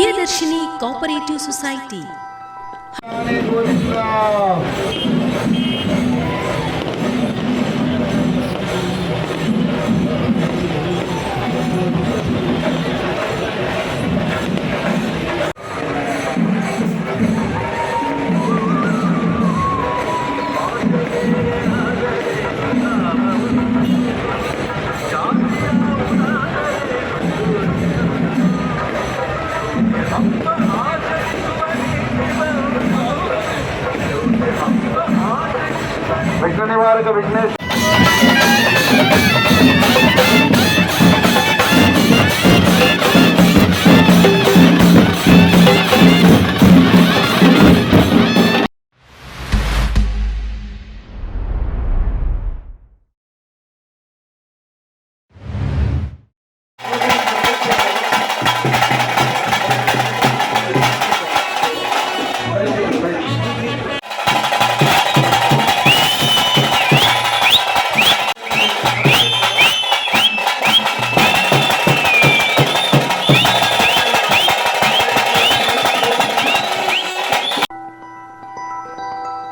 Priyadarshini cooperative society. ವಿಘ್ನನಿವಾರಕ Vignesh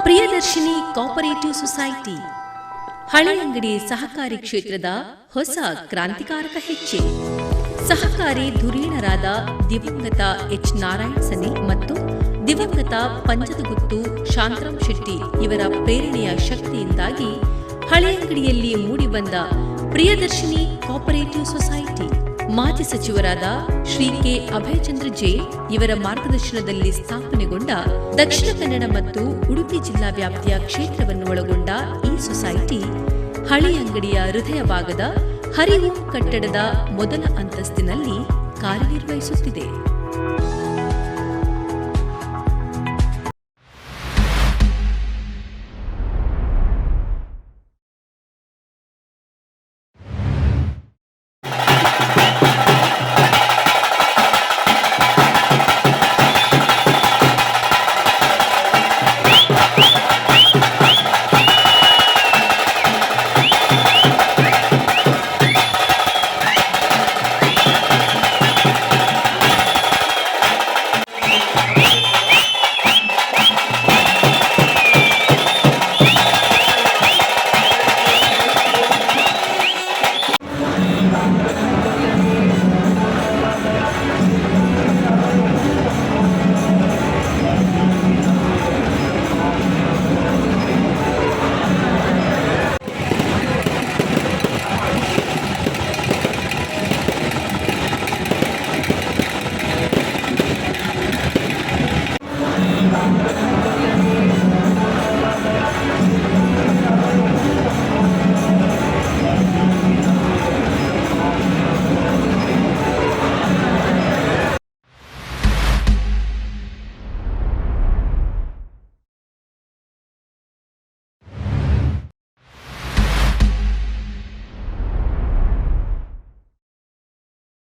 Priyadarshini cooperative society Haleangadi ಸಹಕಾರಿ ಕ್ಷೇತ್ರದ ಹೊಸ ಕ್ರಾಂತಿಕಾರಕ ಹೆಜ್ಜೆ. ಸಹಕಾರಿ ಧುರೀಣರಾದ ದಿವಂಗತ ಎಚ್ ನಾರಾಯಣ ಸನೆ ಮತ್ತು ದಿವಂಗತ ಪಂಚದಗುತ್ತು ಶಾಂತರಾಮ್ ಶೆಟ್ಟಿ ಇವರ ಪ್ರೇರಣೆಯ ಶಕ್ತಿಯಿಂದಾಗಿ ಹಳೆ ಅಂಗಡಿಯಲ್ಲಿ ಮೂಡಿಬಂದ ಪ್ರಿಯದರ್ಶಿನಿ ಕೋಆಪರೇಟಿವ್ ಸೊಸೈಟಿ ಮಾಜಿ ಸಚಿವರಾದ ಶ್ರೀ ಕೆ ಅಭಯಚಂದ್ರ ಜೆ ಇವರ ಮಾರ್ಗದರ್ಶನದಲ್ಲಿ ಸ್ಥಾಪನೆಗೊಂಡ ದಕ್ಷಿಣ ಕನ್ನಡ ಮತ್ತು ಉಡುಪಿ ಜಿಲ್ಲಾ ವ್ಯಾಪ್ತಿಯ ಕ್ಷೇತ್ರವನ್ನು ಒಳಗೊಂಡ ಈ ಸೊಸೈಟಿ ಹಳೆ ಅಂಗಡಿಯ ಹೃದಯ ಭಾಗದ ಹರಿಓಂ ಕಟ್ಟಡದ ಮೊದಲ ಅಂತಸ್ತಿನಲ್ಲಿ ಕಾರ್ಯನಿರ್ವಹಿಸುತ್ತಿದೆ.